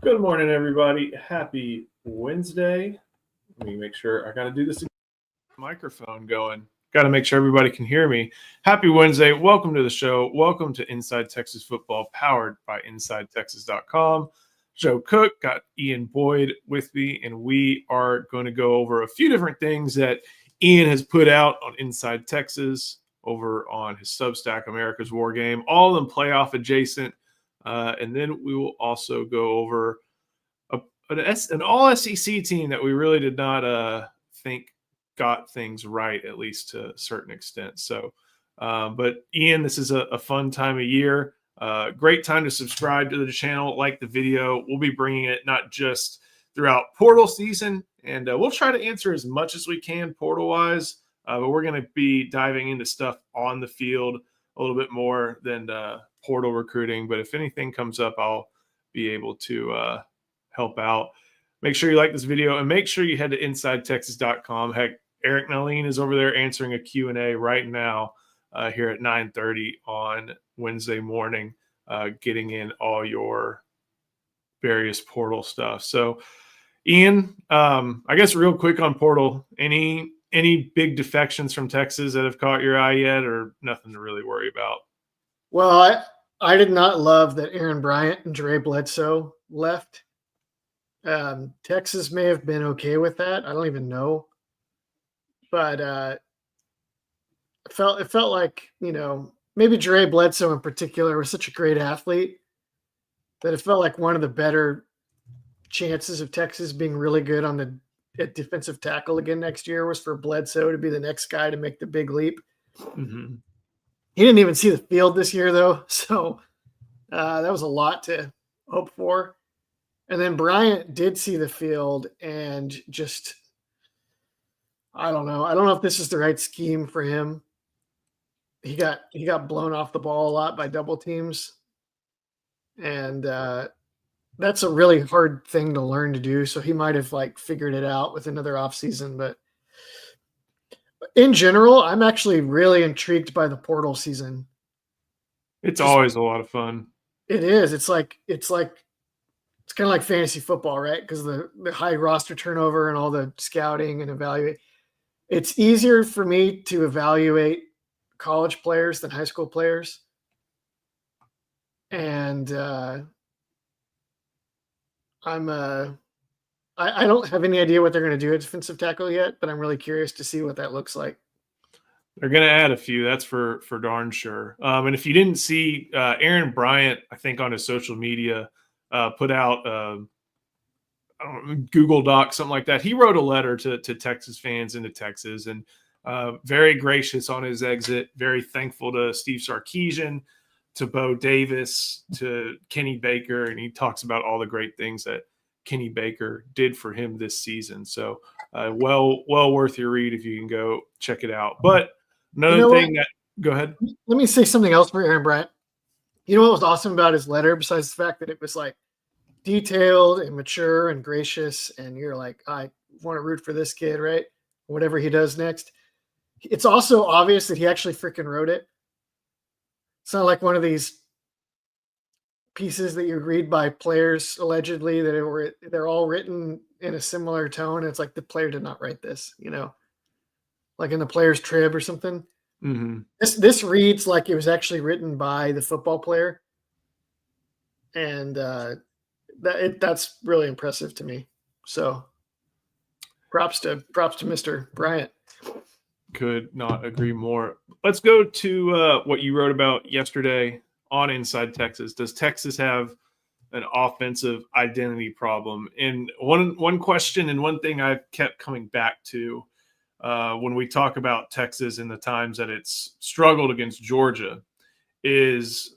Good morning, everybody. Happy Wednesday. Let me make sure I got to do this microphone going. Got to make sure everybody can hear me. Happy Wednesday. Welcome to the show. Welcome to Inside Texas Football, powered by InsideTexas.com. Joe Cook, got Ian Boyd with me, and we are going to go over a few different things that Ian has put out on Inside Texas over on his Substack, America's War Game, all of them playoff adjacent. And then we will also go over an all-SEC team that we really did not think got things right, at least to a certain extent. So, but Ian, this is a fun time of year. Great time to subscribe to the channel, like the video. We'll be bringing it not just throughout portal season, and we'll try to answer as much as we can portal-wise, but we're going to be diving into stuff on the field a little bit more than portal recruiting. But if anything comes up, I'll be able to help out. Make sure you like this video, and make sure you head to InsideTexas.com. Heck, Eric Nalin is over there answering a Q&A right now here at 9:30 on Wednesday morning, getting in all your various portal stuff. So, Ian, I guess real quick on portal, any big defections from Texas that have caught your eye yet, or nothing to really worry about? Well, I did not love that Aaron Bryant and Dre Bledsoe left. Texas may have been okay with that. I don't even know. But it felt like, maybe Dre Bledsoe in particular was such a great athlete that it felt like one of the better chances of Texas being really good on the defensive tackle again next year was for Bledsoe to be the next guy to make the big leap. Mm-hmm. He didn't even see the field this year, though, so that was a lot to hope for. And then Bryant did see the field and just, I don't know. I don't know if this is the right scheme for him. He got blown off the ball a lot by double teams, and that's a really hard thing to learn to do. So he might have figured it out with another offseason, but in general, I'm actually really intrigued by the portal season. It's always a lot of fun. It is. It's kind of like fantasy football, right? Because the high roster turnover and all the scouting and evaluate. It's easier for me to evaluate college players than high school players. And I don't have any idea what they're going to do at defensive tackle yet, but I'm really curious to see what that looks like. They're going to add a few, that's for darn sure. And if you didn't see, Aaron Bryant, I think on his social media, put out Google Doc, something like that. He wrote a letter to Texas fans into Texas, and very gracious on his exit, very thankful to Steve Sarkisian, to Bo Davis, to Kenny Baker, and he talks about all the great things that Kenny Baker did for him this season. So well worth your read if you can go check it out. But another thing go ahead. Let me say something else for Aaron Bryant. You know what was awesome about his letter, besides the fact that it was detailed and mature and gracious, and you're like, I want to root for this kid, right? Whatever he does next. It's also obvious that he actually freaking wrote it. It's not like one of these pieces that you read by players allegedly that they're all written in a similar tone. It's like the player did not write this, like in the player's trib or something. Mm-hmm. This reads like it was actually written by the football player, and that's really impressive to me. So props to Mr. Bryant. Could not agree more. Let's go to what you wrote about yesterday on Inside Texas. Does Texas have an offensive identity problem? And one question and one thing I've kept coming back to when we talk about Texas and the times that it's struggled against Georgia is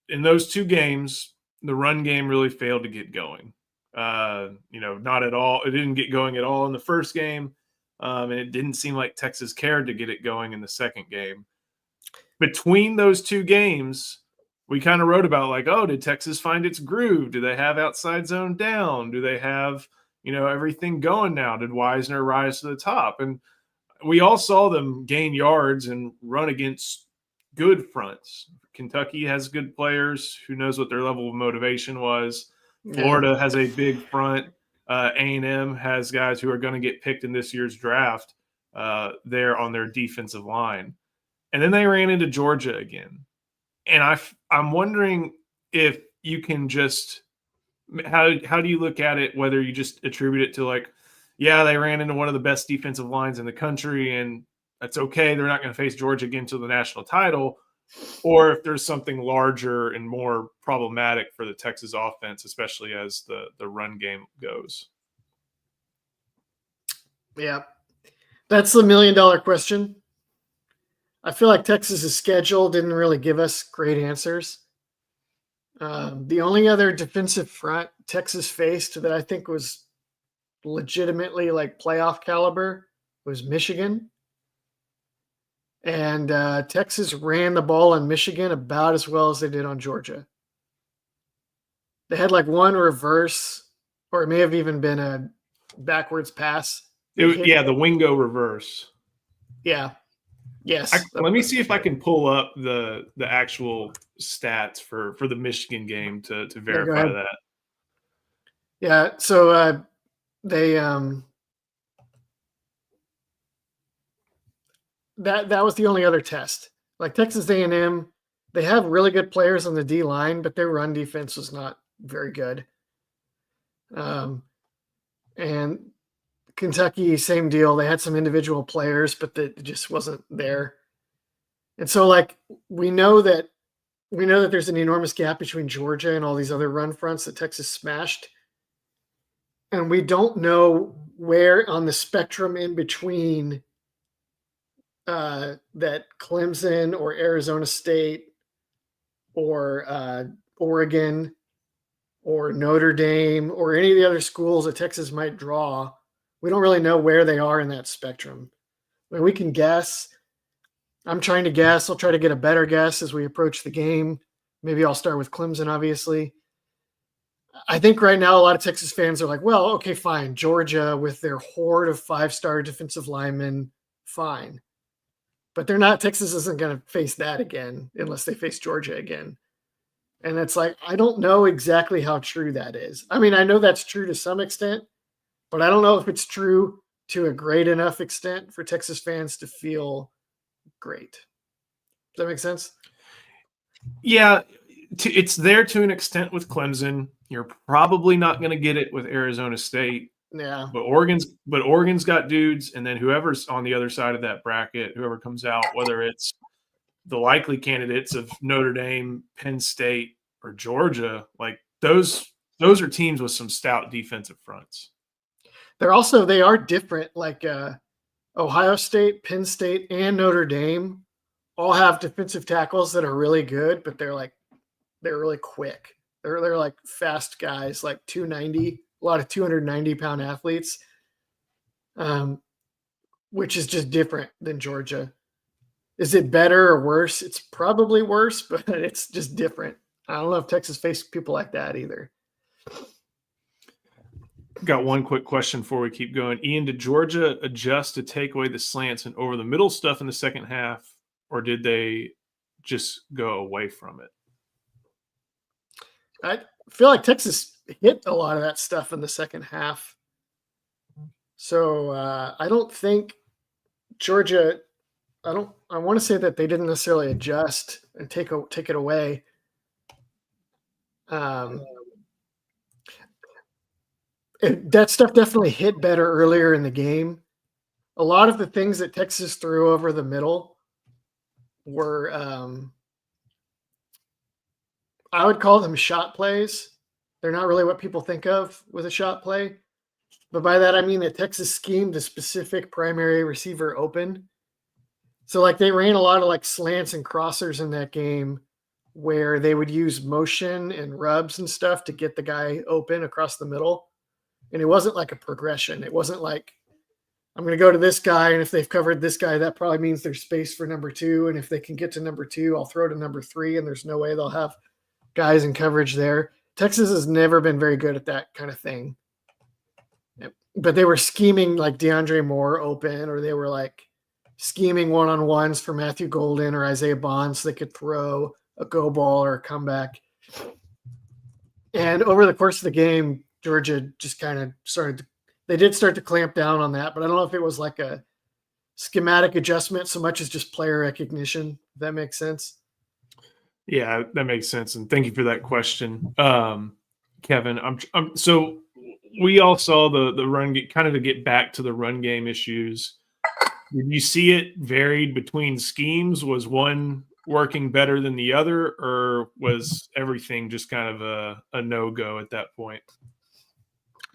in those two games, the run game really failed to get going. Not at all. It didn't get going at all in the first game. And it didn't seem like Texas cared to get it going in the second game. Between those two games, we kind of wrote about did Texas find its groove? Do they have outside zone down? Do they have, everything going now? Did Wisner rise to the top? And we all saw them gain yards and run against good fronts. Kentucky has good players. Who knows what their level of motivation was? Florida has a big front. A&M has guys who are going to get picked in this year's draft there on their defensive line. And then they ran into Georgia again. And I'm wondering if you can just how do you look at it, whether you just attribute it to like, yeah, they ran into one of the best defensive lines in the country and that's okay. They're not going to face Georgia again to the national title. Or if there's something larger and more problematic for the Texas offense, especially as the run game goes. Yeah, that's the $1 million question. I feel like Texas's schedule didn't really give us great answers. The only other defensive front Texas faced that I think was legitimately like playoff caliber was Michigan. And Texas ran the ball on Michigan about as well as they did on Georgia. They had like one reverse, or it may have even been a backwards pass. The Wingo reverse. Yeah. Yes. Let me see if I can pull up the actual stats for the Michigan game to verify that. Yeah. So they that was the only other test. Like Texas A&M, they have really good players on the D line, but their run defense was not very good. And Kentucky, same deal. They had some individual players, but that just wasn't there. And so, like, we know that there's an enormous gap between Georgia and all these other run fronts that Texas smashed. And we don't know where on the spectrum in between that Clemson or Arizona State or Oregon or Notre Dame or any of the other schools that Texas might draw. We don't really know where they are in that spectrum. I mean, we can guess. I'm trying to guess. I'll try to get a better guess as we approach the game. Maybe I'll start with Clemson, obviously. I think right now a lot of Texas fans are like, well, okay, fine. Georgia with their horde of 5-star defensive linemen, fine. But they're not. Texas isn't going to face that again unless they face Georgia again. And it's like, I don't know exactly how true that is. I mean, I know that's true to some extent, but I don't know if it's true to a great enough extent for Texas fans to feel great. Does that make sense? Yeah, it's there to an extent with Clemson. You're probably not going to get it with Arizona State. Yeah. But Oregon's got dudes, and then whoever's on the other side of that bracket, whoever comes out, whether it's the likely candidates of Notre Dame, Penn State, or Georgia, like those are teams with some stout defensive fronts. They are different. Like Ohio State, Penn State, and Notre Dame all have defensive tackles that are really good, but they're really quick. They're like fast guys, like 290, a lot of 290-pound athletes, which is just different than Georgia. Is it better or worse? It's probably worse, but it's just different. I don't know if Texas faced people like that either. Got one quick question before we keep going. Ian, did Georgia adjust to take away the slants and over the middle stuff in the second half, or did they just go away from it? I feel like Texas hit a lot of that stuff in the second half. So I don't think Georgia – I want to say that they didn't necessarily adjust and take it away. That stuff definitely hit better earlier in the game. A lot of the things that Texas threw over the middle were I would call them shot plays. They're not really what people think of with a shot play. But by that, I mean that Texas schemed a specific primary receiver open. So like they ran a lot of like slants and crossers in that game where they would use motion and rubs and stuff to get the guy open across the middle. And it wasn't like a progression. It wasn't like, I'm going to go to this guy, and if they've covered this guy, that probably means there's space for number 2. And if they can get to number 2, I'll throw to number 3, and there's no way they'll have guys in coverage there. Texas has never been very good at that kind of thing. But they were scheming like DeAndre Moore open, or they were like scheming one-on-ones for Matthew Golden or Isaiah Bond so they could throw a go ball or a comeback. And over the course of the game, Georgia just kind of they did start to clamp down on that, but I don't know if it was like a schematic adjustment so much as just player recognition, if that makes sense. Yeah, that makes sense. And thank you for that question. Kevin, so we all saw the run kind of to get back to the run game issues. Did you see it varied between schemes? Was one working better than the other, or was everything just kind of a no-go at that point?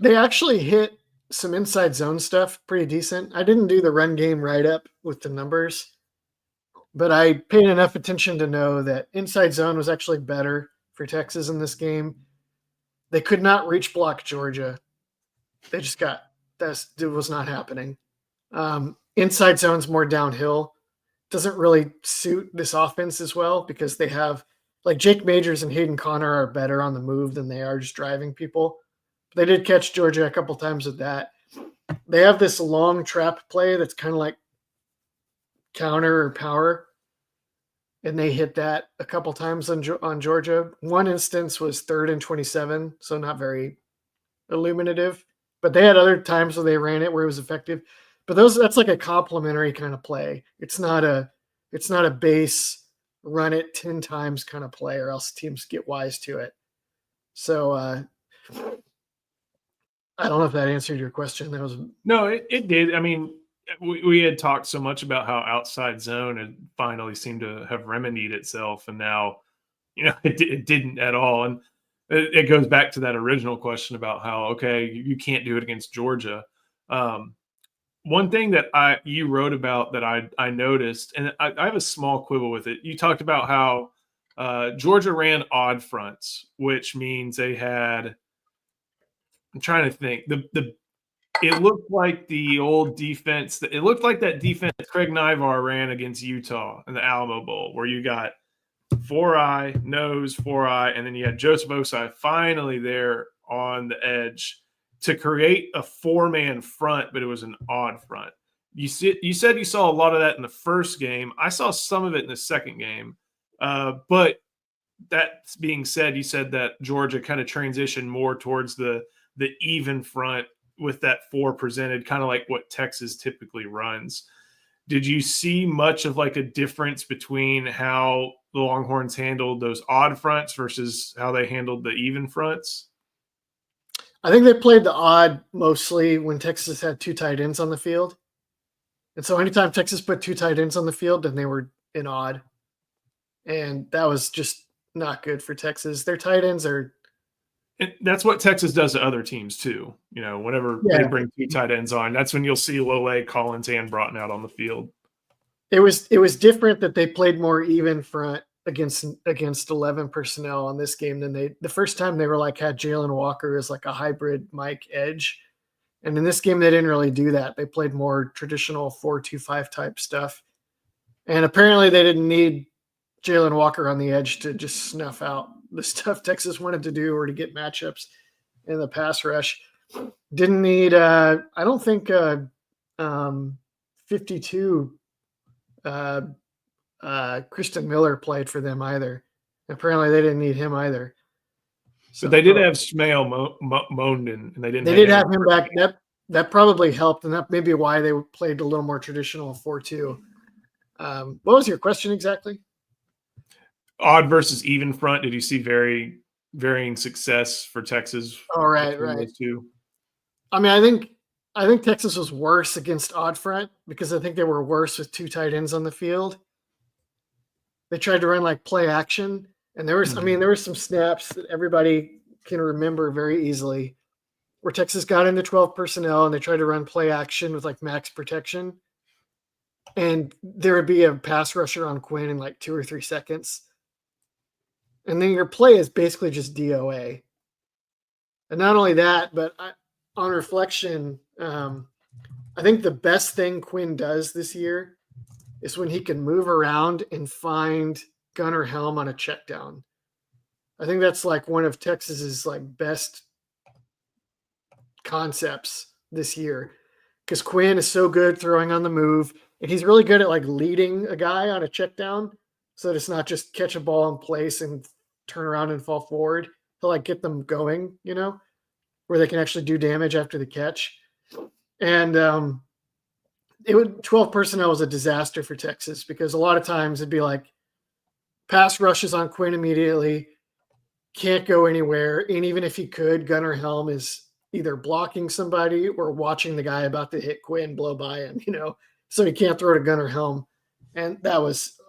They actually hit some inside zone stuff pretty decent. I didn't do the run game write-up with the numbers, but I paid enough attention to know that inside zone was actually better for Texas in this game. They could not reach block Georgia. They just it was not happening. Inside zone's more downhill. Doesn't really suit this offense as well because they have like Jake Majors and Hayden Connor are better on the move than they are just driving people. They did catch Georgia a couple times with that. They have this long trap play that's kind of like counter or power, and they hit that a couple times on Georgia. One instance was 3rd and 27, so not very illuminative. But they had other times where they ran it where it was effective. But that's like a complementary kind of play. It's not a base run it 10 times kind of play, or else teams get wise to it. So I don't know if that answered your question. No, it did. I mean, we had talked so much about how outside zone had finally seemed to have remedied itself, and now, it didn't at all. And it goes back to that original question about how, okay, you can't do it against Georgia. One thing that you wrote about that I noticed, and I have a small quibble with it. You talked about how Georgia ran odd fronts, which means they had. I'm trying to think. It looked like the old defense. It looked like that defense Craig Nivar ran against Utah in the Alamo Bowl, where you got 4-eye, nose, 4-eye, and then you had Joseph Osai finally there on the edge to create a 4-man front, but it was an odd front. You said you saw a lot of that in the first game. I saw some of it in the second game. But that being said, you said that Georgia kind of transitioned more towards the even front with that 4 presented, kind of like what Texas typically runs. Did you see much of like a difference between how the Longhorns handled those odd fronts versus how they handled the even fronts? I think they played the odd mostly when Texas had 2 tight ends on the field. And so anytime Texas put 2 tight ends on the field, then they were in odd. And that was just not good for Texas. Their tight ends are. And that's what Texas does to other teams too. Whenever they bring 2 tight ends on, that's when you'll see Lole, Collins, and Broughton out on the field. It was different that they played more even front against 11 personnel on this game than the first time they were had Jalen Walker as like a hybrid Mike edge. And in this game, they didn't really do that. They played more traditional 4-2-5 type stuff. And apparently they didn't need Jalen Walker on the edge to just snuff out the stuff Texas wanted to do or to get matchups in the pass rush. Didn't need, I don't think 52 Kristen Miller played for them either. Apparently they didn't need him either. So they did have Shmael Monden, and they didn't. They did have him back. That probably helped, and that may be why they played a little more traditional 4-2. What was your question exactly? Odd versus even front. Did you see varying success for Texas? Oh, right. Those two? I mean, I think Texas was worse against odd front because I think they were worse with 2 tight ends on the field. They tried to run play action, and there were some snaps that everybody can remember very easily where Texas got into 12 personnel and they tried to run play action with max protection. And there would be a pass rusher on Quinn in 2 or 3 seconds. And then your play is basically just DOA. And not only that, but on reflection, I think the best thing Quinn does this year is when he can move around and find gun or helm on a check down. I think that's one of Texas's best concepts this year because Quinn is so good throwing on the move, and he's really good at leading a guy on a check down so that it's not just catch a ball in place and turn around and fall forward. like get them going, where they can actually do damage after the catch. And 12 personnel was a disaster for Texas because a lot of times it'd be like pass rushes on Quinn immediately, can't go anywhere. And even if he could, Gunnar Helm is either blocking somebody or watching the guy about to hit Quinn blow by him, so he can't throw to Gunnar Helm. And that was,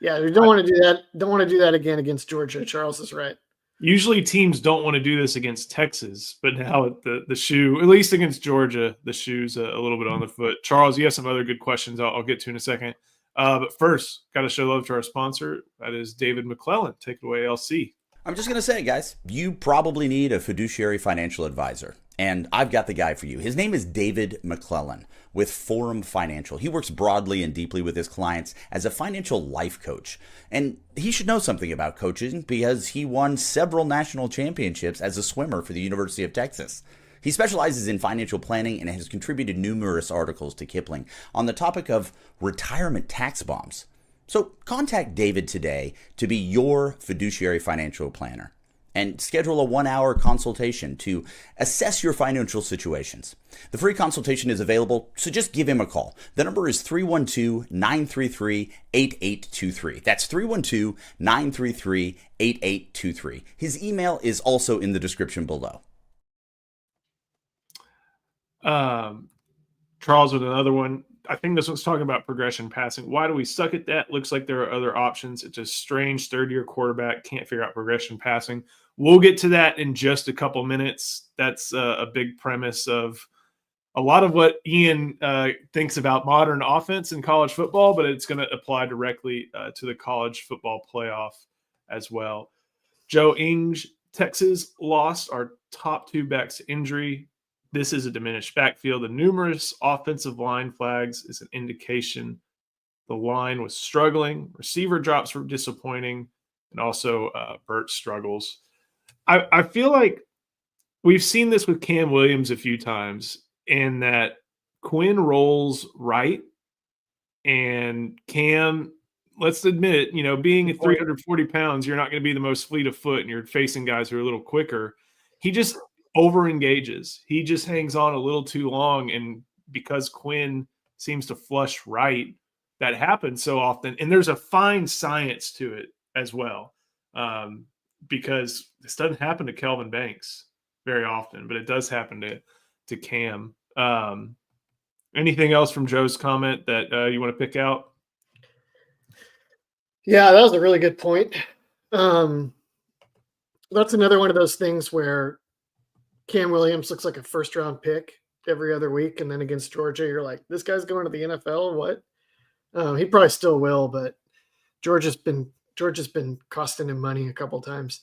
yeah, we don't want to do that. Don't want to do that again against Georgia. Charles is right. Usually teams don't want to do this against Texas, but now the shoe, at least against Georgia, the shoe's a little bit on the foot. Charles, you have some other good questions I'll get to in a second. But first, got to show love to our sponsor. That is David McClellan. Take it away, LC. I'm just going to say, guys, you probably need a fiduciary financial advisor. And I've got the guy for you. His name is David McClellan with Forum Financial. He works broadly and deeply with his clients as a financial life coach. And he should know something about coaching because he won several national championships as a swimmer for the University of Texas. He specializes in financial planning and has contributed numerous articles to Kiplinger on the topic of retirement tax bombs. So contact David today to be your fiduciary financial planner and schedule a 1-hour consultation to assess your financial situations. The free consultation is available, so just give him a call. The number is 312-933-8823. That's 312-933-8823. His email is also in the description below. Charles with another one. I think this one's talking about progression passing. Why do we suck at that? Looks like there are other options. It's a strange third-year quarterback. Can't figure out progression passing. We'll get to that in just a couple minutes. That's a big premise of a lot of what Ian thinks about modern offense in college football, but it's going to apply directly to the college football playoff as well. Joe Ing, Texas lost our top 2 backs to injury. This is a diminished backfield. The numerous offensive line flags is an indication the line was struggling. Receiver drops were disappointing, and also Burt struggles. I feel like we've seen this with Cam Williams a few times, in that Quinn rolls right, and Cam, let's admit it, being at 340 pounds, you're not going to be the most fleet of foot, and you're facing guys who are a little quicker. He just over engages. He just hangs on a little too long. And because Quinn seems to flush right, that happens so often. And there's a fine science to it as well. Because this doesn't happen to Kelvin Banks very often, but it does happen to Cam. Anything else from Joe's comment that you want to pick out? Yeah, that was a really good point. That's another one of those things where Cam Williams looks like a first-round pick every other week, and then against Georgia, you're like, this guy's going to the NFL? What? He probably still will, but Georgia's been costing him money a couple times.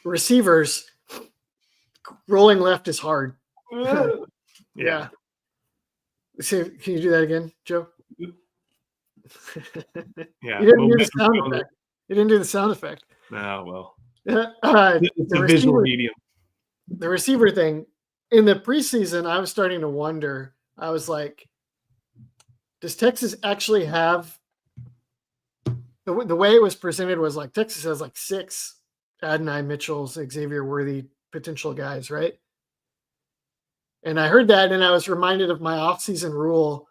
Receivers, rolling left is hard. Yeah. See, can you do that again, Joe? Yeah. You didn't do the sound effect. You didn't do the sound effect. No, well. It's a visual medium. The receiver thing, in the preseason, I was starting to wonder. I was like, does Texas actually have the way it was presented was like Texas has like 6 Adonai Mitchells, Xavier Worthy potential guys, right? And I heard that, and I was reminded of my offseason rule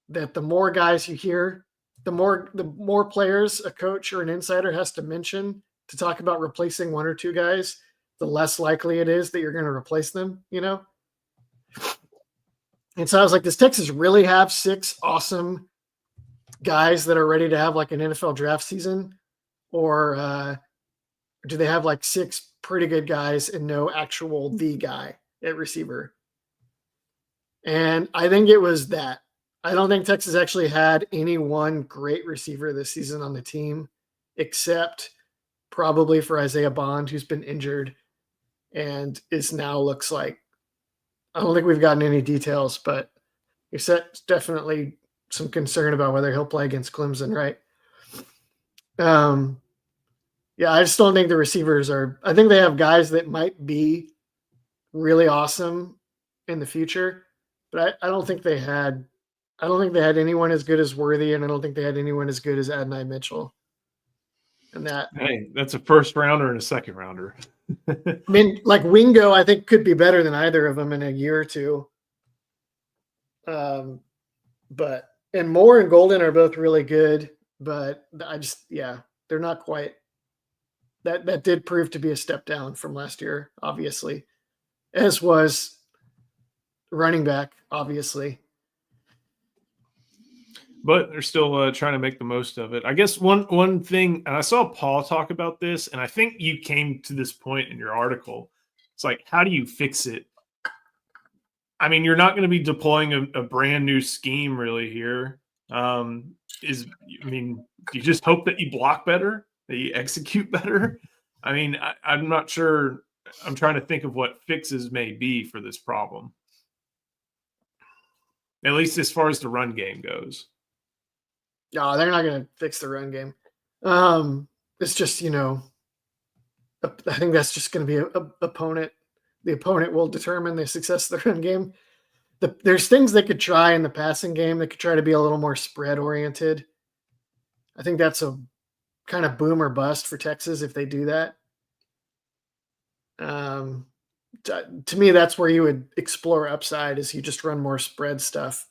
that the more guys you hear, the more players a coach or an insider has to mention to talk about replacing 1 or 2 guys, the less likely it is that you're going to replace them, And so I was like, does Texas really have 6 awesome guys that are ready to have like an NFL draft season? Or do they have like 6 pretty good guys and no actual the guy at receiver? And I think it was that. I don't think Texas actually had any one great receiver this season on the team, except probably for Isaiah Bond, who's been injured and is now looks like, I don't think we've gotten any details, but it's definitely some concern about whether he'll play against Clemson, right? Yeah, I just don't think the receivers are, I think they have guys that might be really awesome in the future, but I don't think they had anyone as good as Worthy, and I don't think they had anyone as good as Adonai Mitchell. And that, Hey, that's a first rounder and a second rounder. I mean, like Wingo, I think could be better than either of them in a year or two. But and Moore and Golden are both really good, but they're not quite. That did prove to be a step down from last year, obviously, as was running back, obviously. But they're still trying to make the most of it. I guess one thing, and I saw Paul talk about this, and I think you came to this point in your article. It's like, how do you fix it? I mean, you're not going to be deploying a brand new scheme really here. Do you just hope that you block better, that you execute better? I mean, I'm not sure. I'm trying to think of what fixes may be for this problem, at least as far as the run game goes. No, they're not going to fix the run game. It's just, I think that's just going to be a opponent. The opponent will determine the success of the run game. There's things they could try in the passing game. They could try to be a little more spread oriented. I think that's a kind of boom or bust for Texas if they do that. To me, that's where you would explore upside, is you just run more spread stuff.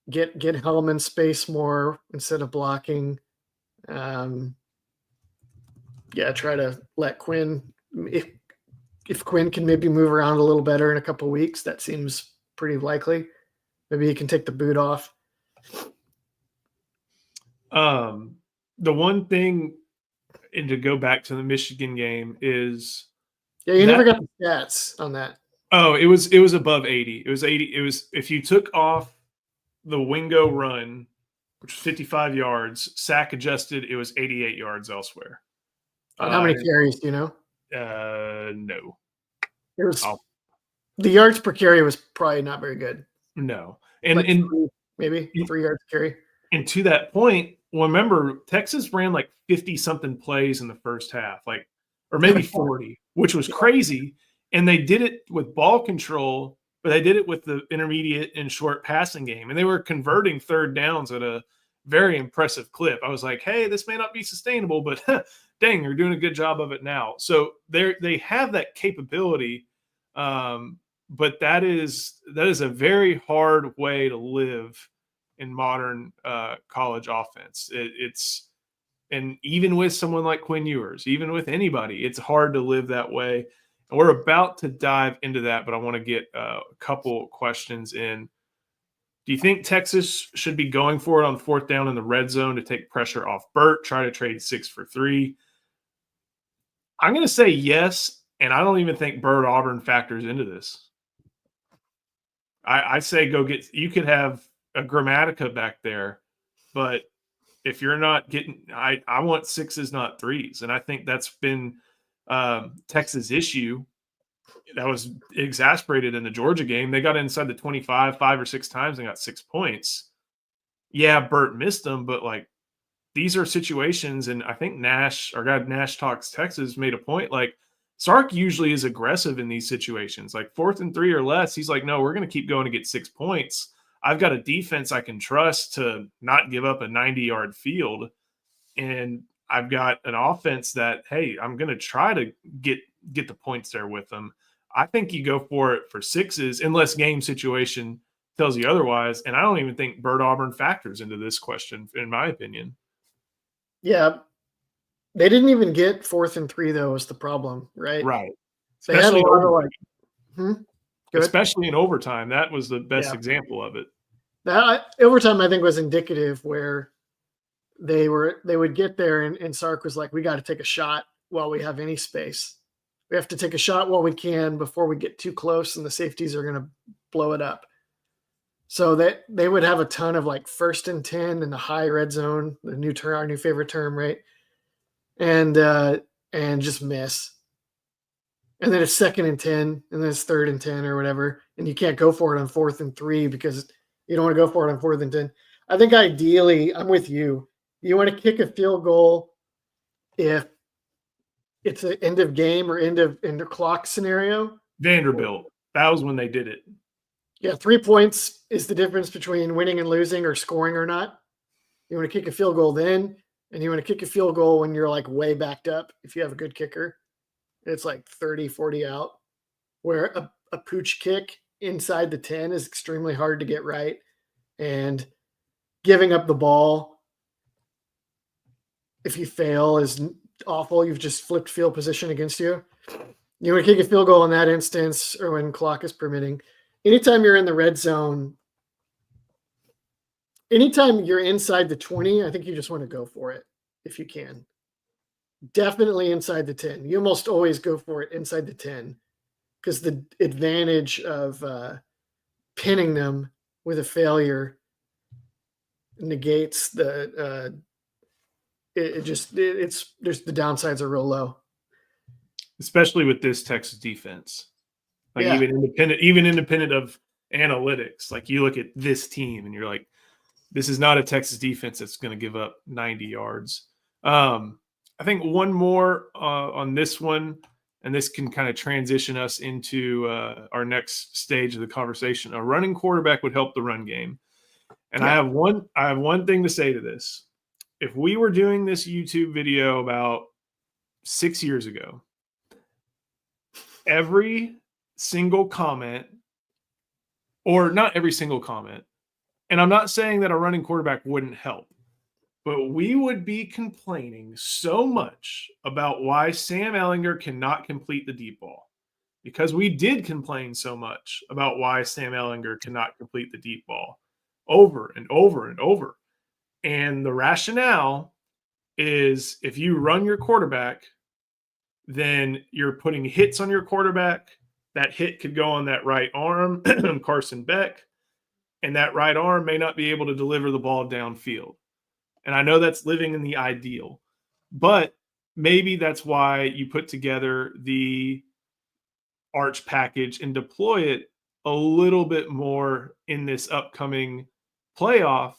Get Hellman space more instead of blocking. Try to let Quinn, if Quinn can maybe move around a little better in a couple of weeks, that seems pretty likely. Maybe he can take the boot off. The one thing, and to go back to the Michigan game, is you never got the stats on that. Oh, it was above 80. It was 80. It was, if you took off the Wingo run, which was 55 yards, sack adjusted, it was 88 yards elsewhere. How many carries do you know? No. It was the yards per carry was probably not very good. No. Maybe 3 yards carry. And to that point, remember, Texas ran like 50-something plays in the first half, or maybe 40, which was crazy. And they did it with ball control, but they did it with the intermediate and short passing game. And they were converting third downs at a very impressive clip. I was like, hey, this may not be sustainable, but dang, they're doing a good job of it now. So they have that capability, but that is a very hard way to live in modern college offense. And even with someone like Quinn Ewers, even with anybody, it's hard to live that way. And we're about to dive into that, but I want to get a couple questions in. Do you think Texas should be going for it on fourth down in the red zone to take pressure off Burt, try to trade 6 for 3? I'm going to say yes, and I don't even think Burt Auburn factors into this. I say go get – you could have a Grammatica back there, but if you're not getting – I want 6s, not 3s, and I think that's been Texas' issue. That was exasperated in the Georgia game. They got inside the 25 5 or 6 times and got 6 points. Yeah, Burt missed them, but these are situations, and I think Nash Talks Texas made a point. Sark usually is aggressive in these situations. 4th and 3 or less, he's like, no, we're going to keep going to get 6 points. I've got a defense I can trust to not give up a 90-yard field, and I've got an offense that, hey, I'm going to try to get the points there with them. I think you go for it for 6s unless game situation tells you otherwise. And I don't even think Burt Auburn factors into this question, in my opinion. Yeah. They didn't even get 4th and 3, though, was the problem, right? Right. They had a lot of especially in overtime. That was the best example of it. That overtime, I think, was indicative where they would get there and Sark was like, we got to take a shot while we have any space. We have to take a shot while we can before we get too close and the safeties are going to blow it up. So that they would have a ton of 1st and 10 in the high red zone, the new term, our new favorite term, right? And just miss. And then it's 2nd and 10, and then it's 3rd and 10 or whatever. And you can't go for it on 4th and 3 because you don't want to go for it on 4th and 10. I think ideally, I'm with you. You want to kick a field goal if it's an end of game or end of clock scenario. Vanderbilt, that was when they did it. Yeah, 3 points is the difference between winning and losing or scoring or not. You want to kick a field goal then. and you want to kick a field goal when you're like way backed up, if you have a good kicker, it's like 30, 40 out, where a pooch kick inside the 10 is extremely hard to get right. And giving up the ball, if you fail, is awful. You've just flipped field position against you. You want to kick a field goal in that instance, or when clock is permitting. Anytime you're in the red zone, anytime you're inside the 20, I think you just want to go for it if you can. Definitely inside the 10. You almost always go for it inside the 10, because the advantage of pinning them with a failure negates the there's the downsides are real low, especially with this Texas defense. Like Yeah. even independent of analytics, like you look at this team and you're like, this is not a Texas defense that's going to give up 90 yards. I think one more on this one, and this can kind of transition us into our next stage of the conversation. A running quarterback would help the run game. And Yeah. I have one thing to say to this. If we were doing this YouTube video about 6 years ago, every single comment, or not every single comment, and I'm not saying that a running quarterback wouldn't help, but we would be complaining so much about why Sam Ehlinger cannot complete the deep ball, because we did complain so much about why Sam Ehlinger cannot complete the deep ball over and over and over. And the rationale is, if you run your quarterback, then you're putting hits on your quarterback. That hit could go on that right arm, Carson Beck, and that right arm may not be able to deliver the ball downfield. And I know that's living in the ideal, but maybe that's why you put together the Arch package and deploy it a little bit more in this upcoming playoff,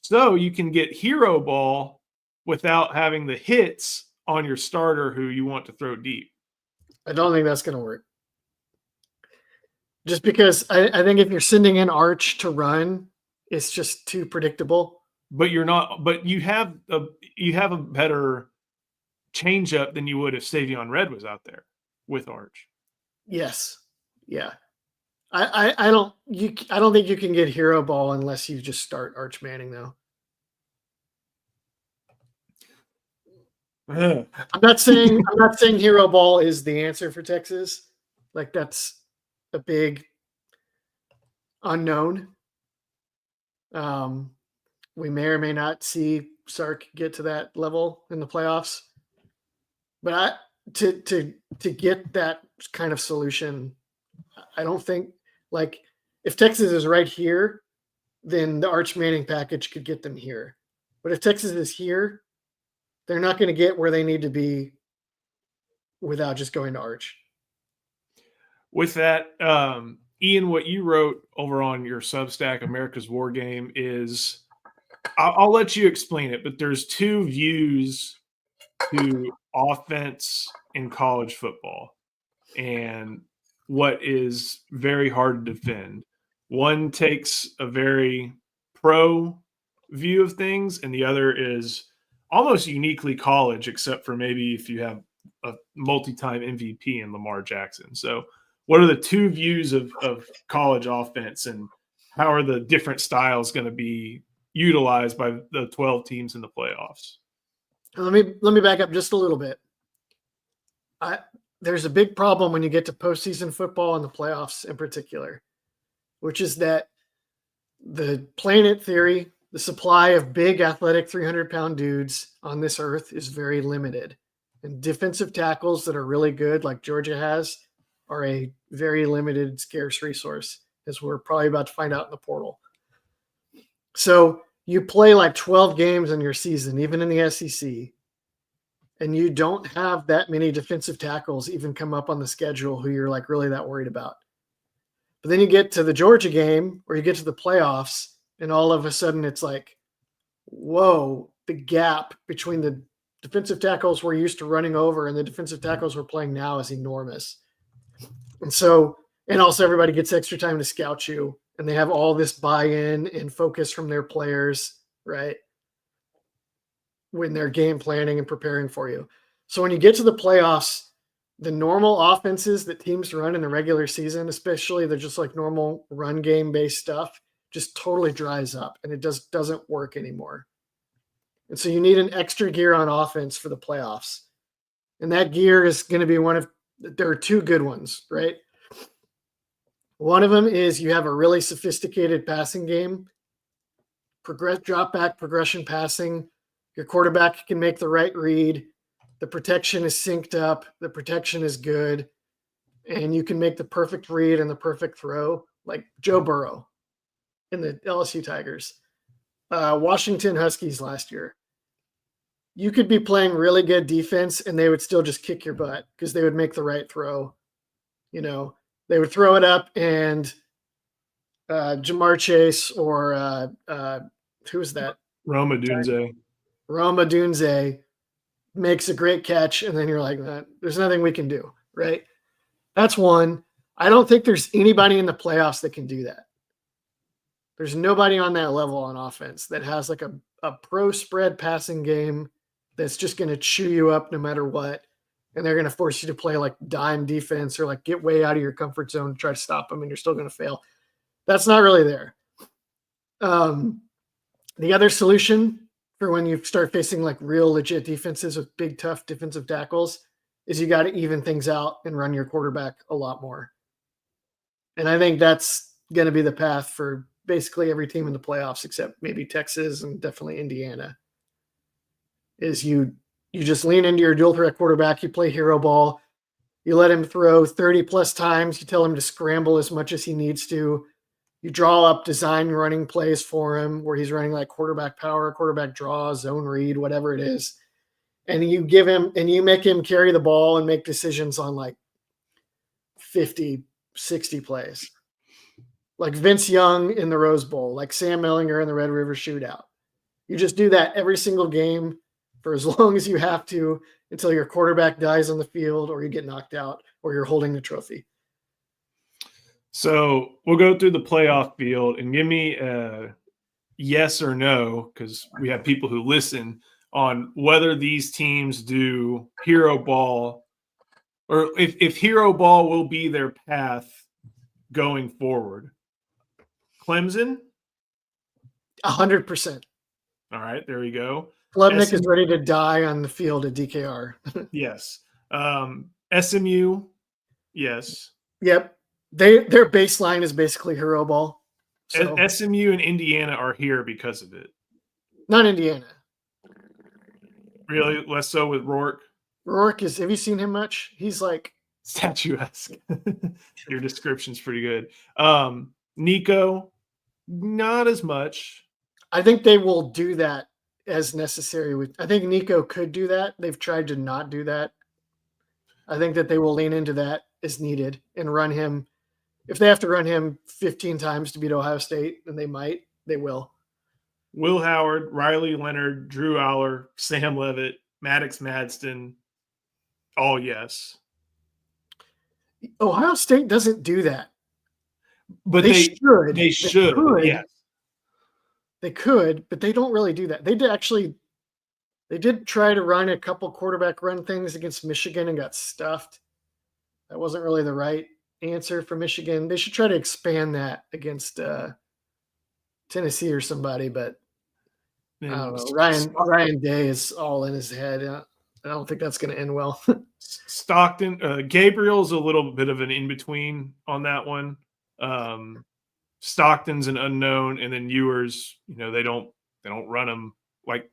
so you can get hero ball without having the hits on your starter who you want to throw deep. I don't think that's going to work. Just because I think if you're sending in Arch to run, it's just too predictable. But you're not. But you have a better changeup than you would if Savion Red was out there with Arch. Yes. Yeah. I don't think you can get hero ball unless you just start Arch Manning, though. I'm not saying hero ball is the answer for Texas. Like, that's a big unknown. We may or may not see Sark get to that level in the playoffs. But to get that kind of solution, I don't think, like, if Texas is right here, then the Arch Manning package could get them here. But if Texas is here, they're not going to get where they need to be without just going to Arch. With that, Ian, what you wrote over on your Substack, America's War Game, is, I'll let you explain it, but there's two views to offense in college football and what is very hard to defend. One takes a very pro view of things, and the other is almost uniquely college, except for maybe if you have a multi-time MVP in Lamar Jackson. So what are the two views of college offense, and how are the different styles going to be utilized by the 12 teams in the playoffs? Let me back up just a little bit. There's a big problem when you get to postseason football and the playoffs in particular, which is that the planet theory, the supply of big athletic 300-pound dudes on this earth is very limited. And defensive tackles that are really good, like Georgia has, are a very limited, scarce resource, as we're probably about to find out in the portal. So you play like 12 games in your season, even in the SEC, and you don't have that many defensive tackles even come up on the schedule who you're like really that worried about. But then you get to the Georgia game, or you get to the playoffs, and all of a sudden it's like, whoa, the gap between the defensive tackles we're used to running over and the defensive tackles we're playing now is enormous. And so, and also everybody gets extra time to scout you, and they have all this buy-in and focus from their players, right? when they're game planning and preparing for you. So when you get to the playoffs, the normal offenses that teams run in the regular season, especially the just like normal run game based stuff, just totally dries up and it just doesn't work anymore. And so you need an extra gear on offense for the playoffs. And that gear is going to be there are two good ones, right? One of them is you have a really sophisticated passing game, drop back progression passing. Your quarterback can make the right read. The protection is synced up. The protection is good. And you can make the perfect read and the perfect throw, like Joe Burrow in the LSU Tigers. Washington Huskies last year. You could be playing really good defense and they would still just kick your butt because they would make the right throw. You know, they would throw it up and Jamar Chase or who was that? Roma Dunze makes a great catch, and then you're like, there's nothing we can do, right? That's one. I don't think there's anybody in the playoffs that can do that. There's nobody on that level on offense that has like a pro spread passing game that's just going to chew you up no matter what, and they're going to force you to play like dime defense or like get way out of your comfort zone to try to stop them, and you're still going to fail. That's not really there. The other solution for when you start facing like real legit defenses with big, tough defensive tackles is you got to even things out and run your quarterback a lot more. And I think that's going to be the path for basically every team in the playoffs, except maybe Texas and definitely Indiana, is you just lean into your dual threat quarterback. You play hero ball. You let him throw 30 plus times. You tell him to scramble as much as he needs to. You draw up design running plays for him where he's running like quarterback power, quarterback draw, zone read, whatever it is. And you give him and you make him carry the ball and make decisions on like 50, 60 plays. Like Vince Young in the Rose Bowl, like Sam Ellinger in the Red River Shootout. You just do that every single game for as long as you have to until your quarterback dies on the field or you get knocked out or you're holding the trophy. So we'll go through the playoff field and give me a yes or no, because we have people who listen, on whether these teams do hero ball or if hero ball will be their path going forward. Clemson? 100%. All right, there we go. Klubnik is ready to die on the field at DKR. Yes. SMU? Yes. Yep. Their baseline is basically hero ball. So. SMU and Indiana are here because of it. Not Indiana. Really? Less so with Rourke? Rourke is, have you seen him much? He's like statuesque. Your description's pretty good. Nico, not as much. I think they will do that as necessary. I think Nico could do that. They've tried to not do that. I think that they will lean into that as needed and run him. If they have to run him 15 times to beat Ohio State, then they will. Will Howard, Riley Leonard, Drew Aller, Sam Levitt, Maddox Madston, all yes. Ohio State doesn't do that. But they should. They should. Yes. They could, but they don't really do that. They did try to run a couple quarterback run things against Michigan and got stuffed. That wasn't really the right answer for Michigan. They should try to expand that against Tennessee or somebody, but I don't know. Ryan Day is all in his head. I don't think that's going to end well. Stockton, Gabriel's a little bit of an in-between on that one. Stockton's an unknown, and then Ewers, they don't run them like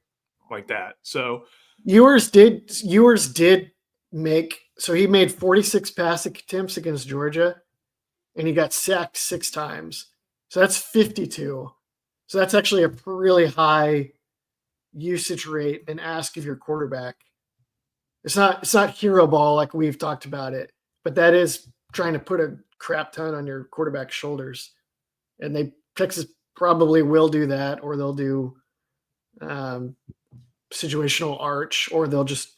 that. So Ewers did make, so he made 46 pass attempts against Georgia and he got sacked 6 times. So that's 52. So that's actually a really high usage rate and ask of your quarterback. It's not hero ball like we've talked about it, but that is trying to put a crap ton on your quarterback's shoulders. And Texas probably will do that, or they'll do situational arch, or they'll just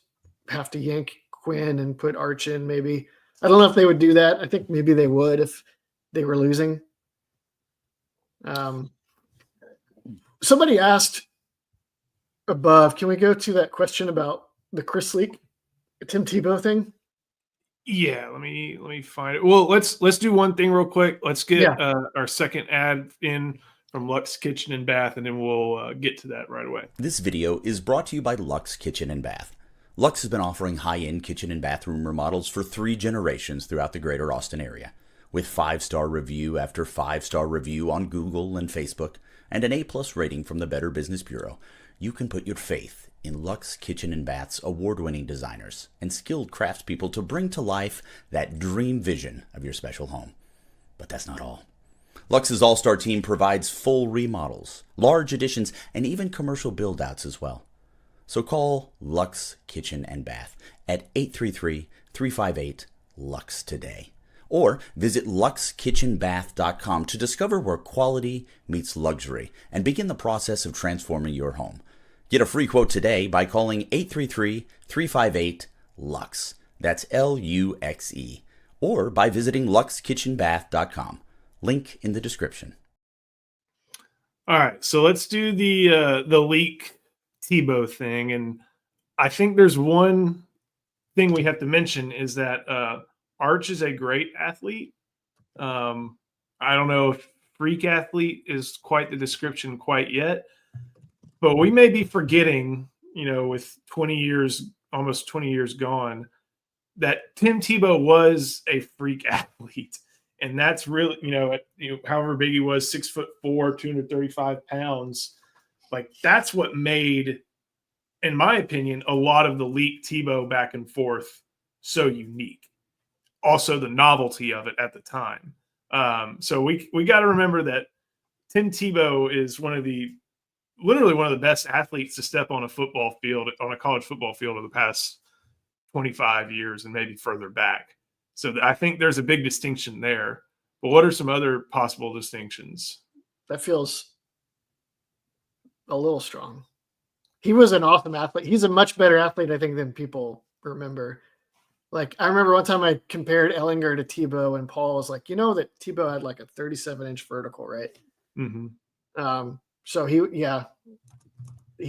have to yank Quinn and put Arch in maybe. I don't know if they would do that. I think maybe they would if they were losing. Somebody asked above, can we go to that question about the Chris Leak, Tim Tebow thing? Yeah, let me find it. Well, let's do one thing real quick. Let's get our second ad in from Luxe Kitchen and Bath, and then we'll get to that right away. This video is brought to you by Luxe Kitchen and Bath. Luxe has been offering high-end kitchen and bathroom remodels for 3 generations throughout the greater Austin area. With 5-star review after 5-star review on Google and Facebook, and an A+ rating from the Better Business Bureau, you can put your faith in Luxe Kitchen and Bath's award-winning designers and skilled craftspeople to bring to life that dream vision of your special home. But that's not all. Luxe's all-star team provides full remodels, large additions, and even commercial build-outs as well. So call Luxe Kitchen and Bath at 833-358-LUXE today. Or visit luxekitchenbath.com to discover where quality meets luxury and begin the process of transforming your home. Get a free quote today by calling 833-358-LUXE. That's LUXE. Or by visiting luxekitchenbath.com. Link in the description. All right, so let's do the Leak Tebow thing, and I think there's one thing we have to mention is that Arch is a great athlete. I don't know if freak athlete is quite the description quite yet, but we may be forgetting, with 20 years, almost 20 years gone, that Tim Tebow was a freak athlete. And that's really, however big he was, 6'4", 235 pounds, like that's what made, in my opinion, a lot of the Leak Tebow back and forth so unique. Also the novelty of it at the time. So we got to remember that Tim Tebow is literally one of the best athletes to step on a football field, on a college football field of the past 25 years and maybe further back. So I think there's a big distinction there. But what are some other possible distinctions? That feels a little strong. He was an awesome athlete. He's a much better athlete, I think, than people remember. Like, I remember one time I compared Ellinger to Tebow, and Paul was like, that Tebow had like a 37-inch vertical, right? Mm-hmm. So he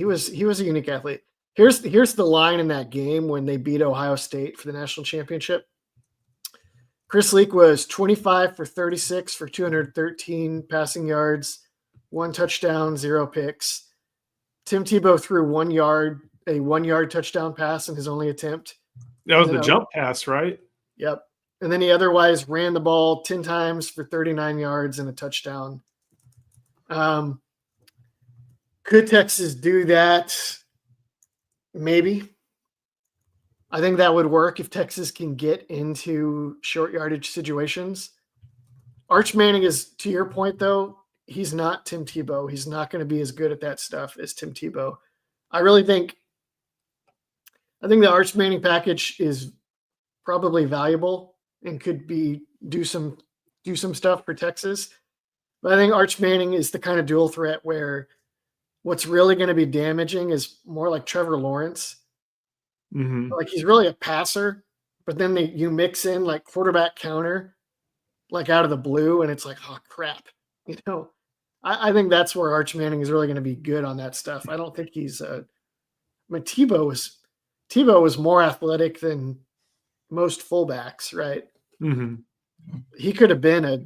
was a unique athlete. Here's the line in that game when they beat Ohio State for the national championship. Chris Leak was 25 for 36 for 213 passing yards, 1 touchdown, 0 picks. Tim Tebow threw 1 yard, a 1-yard touchdown pass in his only attempt. That was the jump pass, right? Yep. And then he otherwise ran the ball 10 times for 39 yards and a touchdown. Could Texas do that? Maybe. I think that would work if Texas can get into short yardage situations. Arch Manning is, to your point, though, he's not Tim Tebow. He's not going to be as good at that stuff as Tim Tebow. I think the Arch Manning package is probably valuable and could do some stuff for Texas. But I think Arch Manning is the kind of dual threat where what's really going to be damaging is more like Trevor Lawrence. Mm-hmm. Like, he's really a passer, but then you mix in like quarterback counter, like out of the blue, and it's like, oh crap. I think that's where Arch Manning is really going to be good on that stuff. I don't think he's Tebow was more athletic than most fullbacks, right? Mm-hmm. He could have been a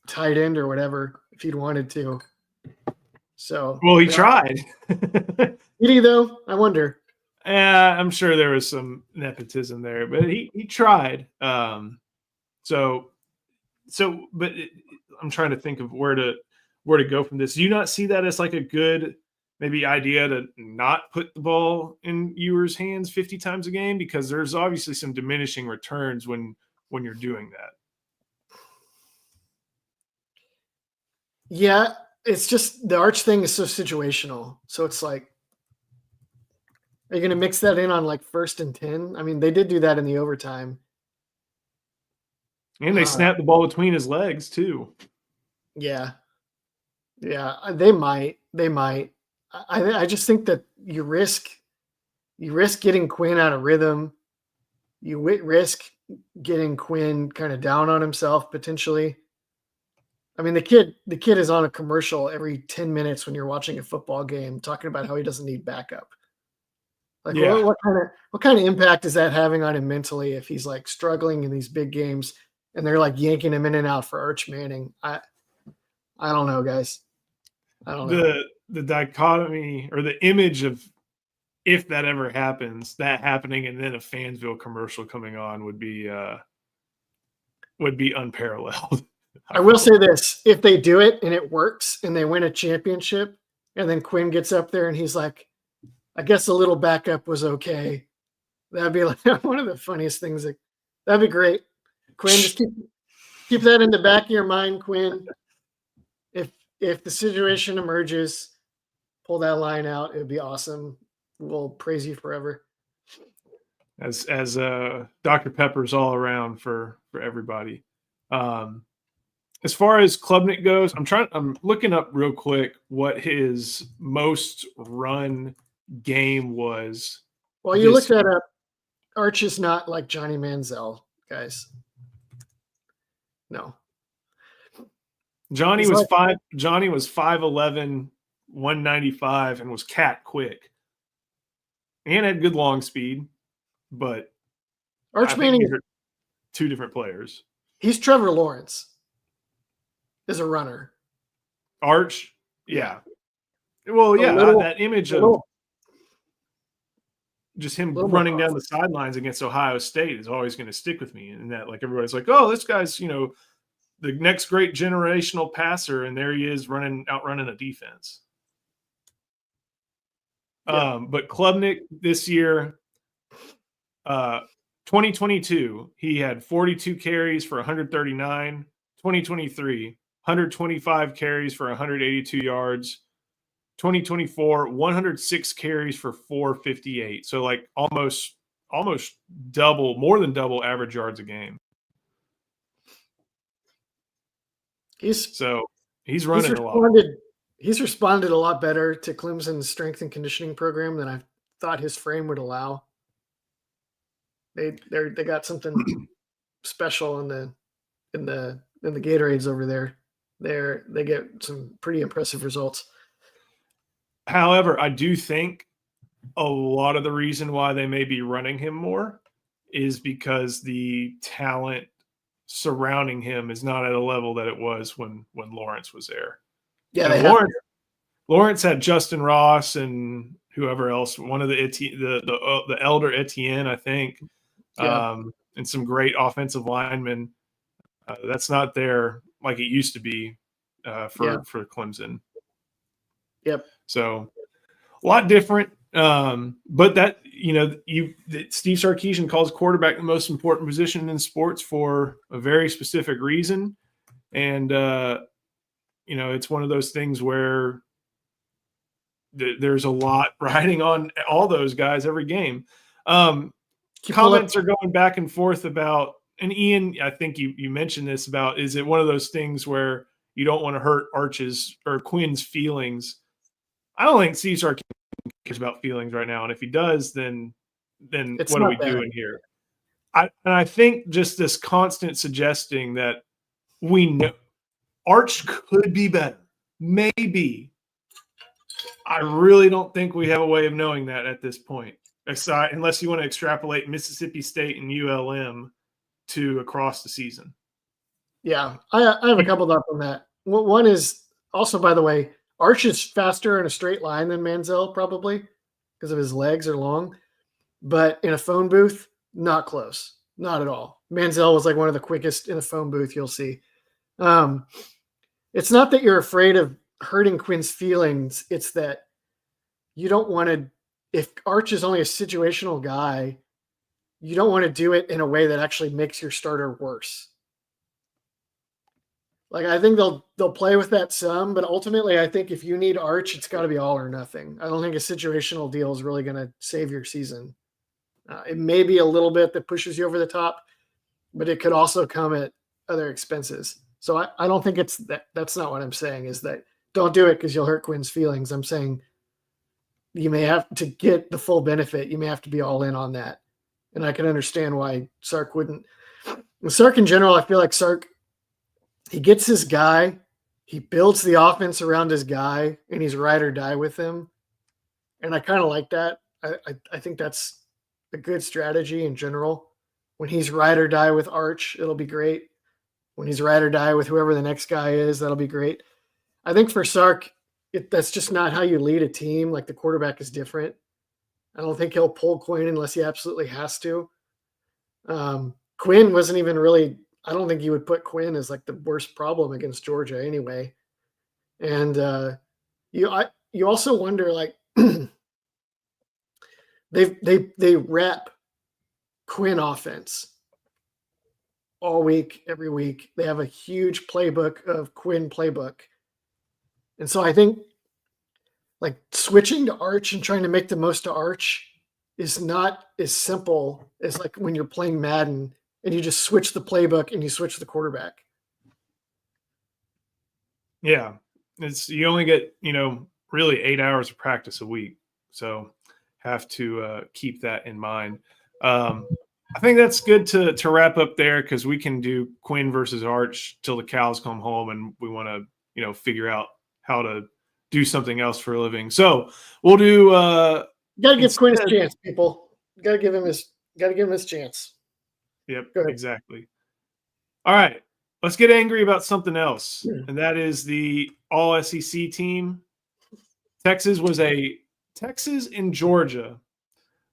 tight end or whatever if he'd wanted to. So, well, he tried. Did he though? I wonder. Yeah, I'm sure there was some nepotism there, but he tried. But I'm trying to think of where to go from this. Do you not see that as like a good maybe idea to not put the ball in Ewers' hands 50 times a game? Because there's obviously some diminishing returns when you're doing that. Yeah, it's just the Arch thing is so situational. So it's like, are you going to mix that in on like 1st and 10? I mean, they did do that in the overtime. And they snapped the ball between his legs too. Yeah. Yeah, they might. I just think that you risk getting Quinn out of rhythm. You risk getting Quinn kind of down on himself potentially. I mean, the kid is on a commercial every 10 minutes when you're watching a football game, talking about how he doesn't need backup. Like, Yeah. what kind of impact is that having on him mentally if he's like struggling in these big games and they're like yanking him in and out for Arch Manning? I don't know, guys. I don't know. The dichotomy or the image of if that ever happens, that happening and then a Fansville commercial coming on would be unparalleled. I will say this: if they do it and it works and they win a championship, and then Quinn gets up there and he's like, "I guess a little backup was okay," that'd be like one of the funniest things. That'd be great. Quinn, just keep that in the back of your mind, Quinn. If the situation emerges, pull that line out. It'd be awesome. We'll praise you forever. As Dr. Pepper's all around for everybody. As far as Klubnik goes, I'm looking up real quick what his most run game was. Well, you looked that up. Arch is not like Johnny Manziel, guys. No. Johnny was 5'11", 195, and was cat quick. And had good long speed, but Arch Manning are two different players. He's Trevor Lawrence as a runner. Arch, yeah. Well, yeah, that image of just him running down the sidelines against Ohio State is always going to stick with me. And that, like, everybody's like, oh, this guy's, the next great generational passer, and there he is outrunning a defense. Yeah. But Klubnik this year, 2022, he had 42 carries for 139. 2023, 125 carries for 182 yards. 2024, 106 carries for 458. So like almost double, more than double average yards a game. He's running a lot. He's responded a lot better to Clemson's strength and conditioning program than I thought his frame would allow. They got something special in the Gatorades over there. They get some pretty impressive results. However, I do think a lot of the reason why they may be running him more is because the talent surrounding him is not at a level that it was when Lawrence was there. Yeah, Lawrence had Justin Ross and whoever else, one of the elder Etienne, I think, and some great offensive linemen. That's not there like it used to be for Clemson. Yep. So a lot different. But that, Steve Sarkisian calls quarterback the most important position in sports for a very specific reason. And, it's one of those things where there's a lot riding on all those guys every game. Comments are going back and forth about, and Ian, I think you mentioned this about, is it one of those things where you don't want to hurt Arch's or Quinn's feelings? I don't think Steve Sarkisian cares about feelings right now. And if he does, then what are we doing here? I think just this constant suggesting that we know Arch could be better. Maybe. I really don't think we have a way of knowing that at this point, unless you want to extrapolate Mississippi State and ULM to across the season. Yeah, I have a couple thoughts on that. One is also, by the way, Arch is faster in a straight line than Manziel, probably because of his legs are long. But in a phone booth, not close. Not at all. Manziel was like one of the quickest in a phone booth you'll see. It's not that you're afraid of hurting Quinn's feelings. It's that you don't want to, if Arch is only a situational guy, you don't want to do it in a way that actually makes your starter worse. Like, I think they'll play with that some, but ultimately I think if you need Arch, it's got to be all or nothing. I don't think a situational deal is really going to save your season. It may be a little bit that pushes you over the top, but it could also come at other expenses. So I don't think it's that. That's not what I'm saying, is that don't do it because you'll hurt Quinn's feelings. I'm saying you may have to get the full benefit. You may have to be all in on that. And I can understand why Sark wouldn't. With Sark in general, I feel like Sark, he gets his guy he builds the offense around his guy, and he's ride or die with him. And I kind of like that. I think that's a good strategy in general. When he's ride or die with Arch, it'll be great. When he's ride or die with whoever the next guy is, that'll be great. I think for Sark, that's just not how you lead a team. Like, the quarterback is different. I don't think he'll pull Quinn unless he absolutely has to. Quinn wasn't even really, I don't think you would put Quinn as like the worst problem against Georgia anyway. And you also wonder, like, they rep Quinn offense all week, every week. They have a huge playbook of Quinn playbook. And so I think, like, switching to Arch and trying to make the most of Arch is not as simple as like when you're playing Madden and you just switch the playbook and you switch the quarterback. Yeah. You only get, really 8 hours of practice a week. So have to keep that in mind. I think that's good to wrap up there, because we can do Quinn versus Arch till the cows come home, and we want to, figure out how to do something else for a living. So we'll do. Gotta give Quinn his chance, people. Gotta give him his chance. Yep, exactly. All right, let's get angry about something else, and that is the All SEC team. Texas and Georgia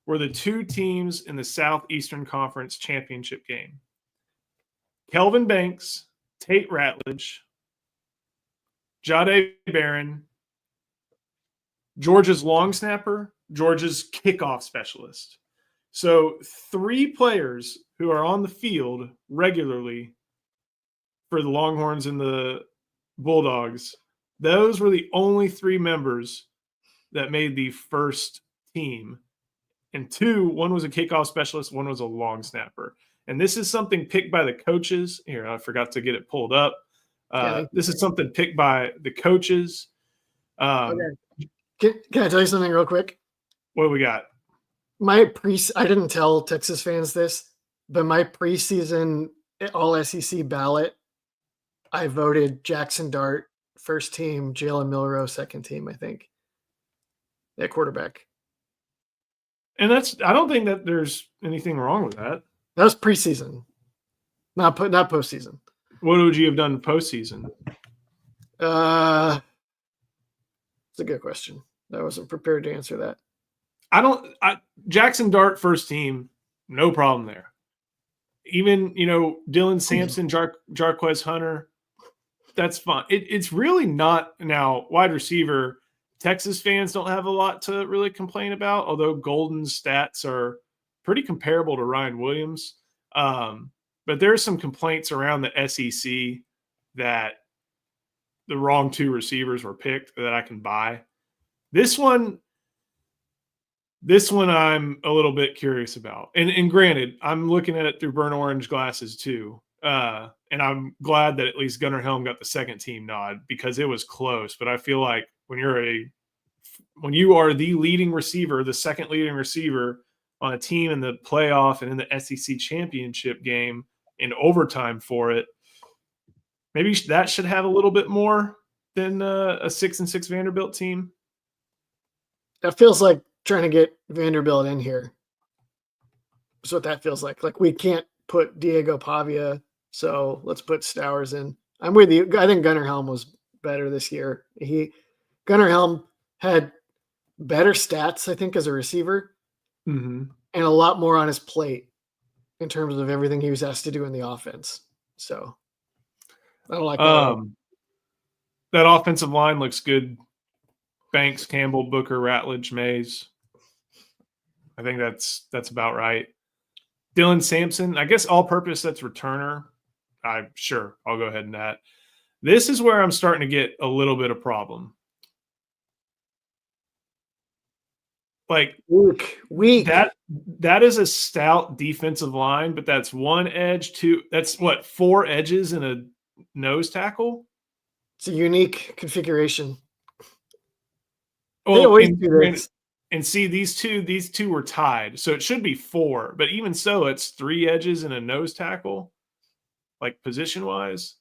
were the two teams in the Southeastern Conference championship game. Kelvin Banks, Tate Ratledge, Jahdae Barron, Georgia's long snapper, Georgia's kickoff specialist. So 3 players who are on the field regularly for the Longhorns and the Bulldogs, those were the only 3 members that made the first team. And 2, one was a kickoff specialist, one was a long snapper. And this is something picked by the coaches. Here, I forgot to get it pulled up. This is something picked by the coaches. Okay. Can I tell you something real quick? What do we got? I didn't tell Texas fans this, but my preseason All SEC ballot, I voted Jackson Dart first team, Jalen Milroe second team, I think, at quarterback. And I don't think that there's anything wrong with that. That was preseason, not postseason. What would you have done postseason? It's a good question. I wasn't prepared to answer that. Jackson Dart first team, no problem there. Even, Dylan Sampson, Jarquez Hunter, that's fine. It's really not now wide receiver. Texas fans don't have a lot to really complain about, although Golden's stats are pretty comparable to Ryan Williams. But there are some complaints around the SEC that the wrong 2 receivers were picked that I can buy. This one I'm a little bit curious about. And granted, I'm looking at it through burnt orange glasses too. And I'm glad that at least Gunnar Helm got the second team nod, because it was close. But I feel like when you are the leading receiver, the second leading receiver on a team in the playoff and in the SEC championship game in overtime for it, maybe that should have a little bit more than a 6-6 Vanderbilt team. That feels like trying to get Vanderbilt in here. That's what that feels like. Like, we can't put Diego Pavia, so let's put Stowers in. I'm with you. I think Gunnar Helm was better this year. Gunnar Helm had better stats, I think, as a receiver, and a lot more on his plate in terms of everything he was asked to do in the offense. So I don't like that. That offensive line looks good. Banks, Campbell, Booker, Ratledge, Mays. I think that's about right. Dylan Sampson, I guess all-purpose, that's returner. I'll go ahead and that. This is where I'm starting to get a little bit of problem. Like, weak. That is a stout defensive line, but that's one edge, that's 4 edges and a nose tackle? It's a unique configuration. Well, and see, these two were tied, so it should be 4. But even so, it's 3 edges and a nose tackle, like position wise.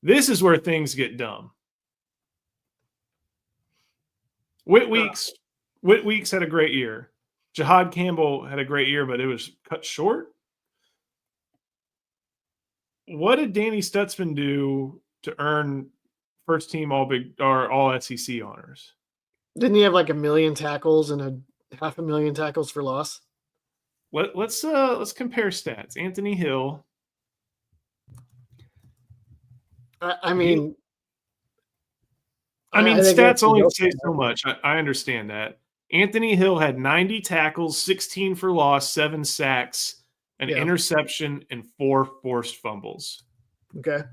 This is where things get dumb. Whit Weeks had a great year. Jahad Campbell had a great year, but it was cut short. What did Danny Stutzman do to earn first team all SEC honors? Didn't he have like 1 million tackles and a 500,000 tackles for loss? Let's compare stats. Anthony Hill. I mean, stats only say so much. I understand that. Anthony Hill had 90 tackles, 16 for loss, 7 sacks, an interception, and 4 forced fumbles. Okay.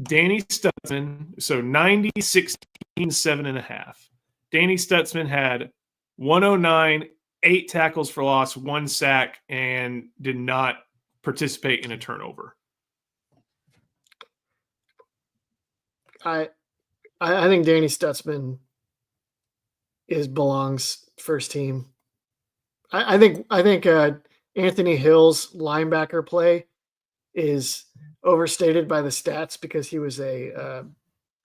Danny Stutzman, so 90, 16, 7.5. Danny Stutzman had 109, 8 tackles for loss, 1 sack, and did not participate in a turnover. I think Danny Stutzman belongs first team. I think Anthony Hill's linebacker play is overstated by the stats because he was a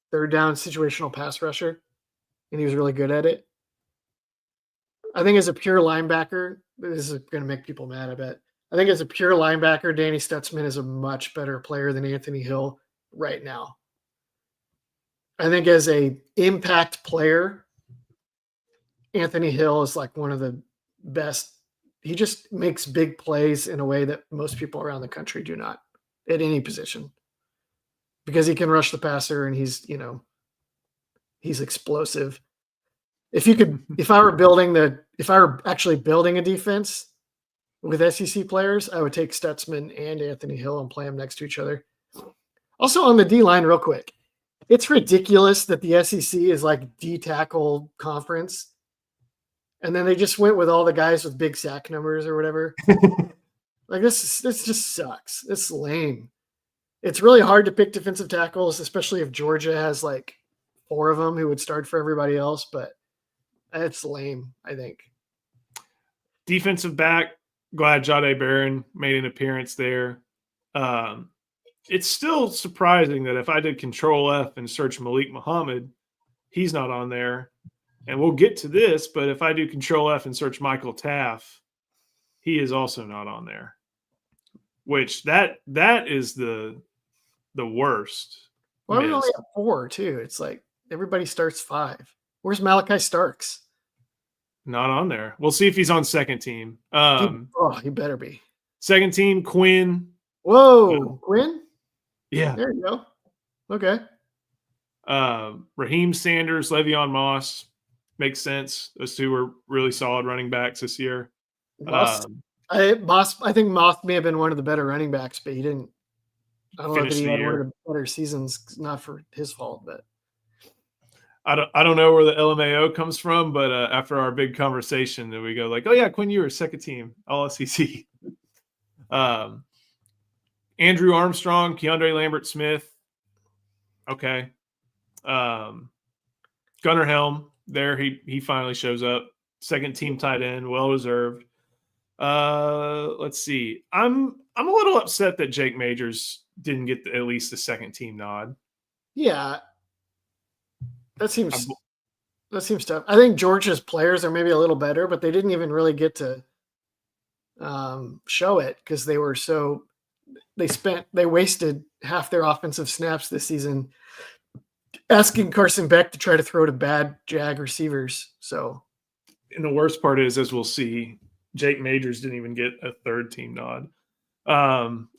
third down situational pass rusher, and he was really good at it. I think as a pure linebacker, this is going to make people mad, I bet. I think as a pure linebacker, Danny Stutzman is a much better player than Anthony Hill right now. I think as a impact player, Anthony Hill is like one of the best. He just makes big plays in a way that most people around the country do not at any position, because he can rush the passer and he's explosive. If I were actually building a defense with SEC players, I would take Stutzman and Anthony Hill and play them next to each other. Also on the D line, real quick, it's ridiculous that the SEC is like D-tackle conference, and then they just went with all the guys with big sack numbers or whatever. Like this just sucks. It's lame. It's really hard to pick defensive tackles, especially if Georgia has like 4 of them who would start for everybody else, but it's lame, I think. Defensive back, glad Jahdae Barron made an appearance there. It's still surprising that if I did Control F and search Malik Muhammad, he's not on there. And we'll get to this, but if I do Control F and search Michael Taff, he is also not on there. Which that is the worst. Well, we only have 4 too. It's like everybody starts 5. Where's Malachi Starks? Not on there. We'll see if he's on second team. He better be. Second team, Quinn. Whoa, Quinn? Yeah. There you go. Okay. Raheem Sanders, Le'Veon Moss. Makes sense. Those 2 were really solid running backs this year. I think Moss may have been one of the better running backs, but he didn't. I don't know if he had one of the better seasons, not for his fault, but I don't know where the LMAO comes from, but after our big conversation, then we go like, oh yeah, Quinn Ewers, second team, all SEC. Andrew Armstrong, Keandre Lambert-Smith. Okay. Gunnar Helm, there he finally shows up. Second team tight end, well deserved. Let's see. I'm a little upset that Jake Majors didn't get at least the second team nod. Yeah. That seems tough. I think Georgia's players are maybe a little better, but they didn't even really get to show it because they wasted half their offensive snaps this season asking Carson Beck to try to throw to bad Jag receivers. So, and the worst part is, as we'll see, Jake Majors didn't even get a third team nod.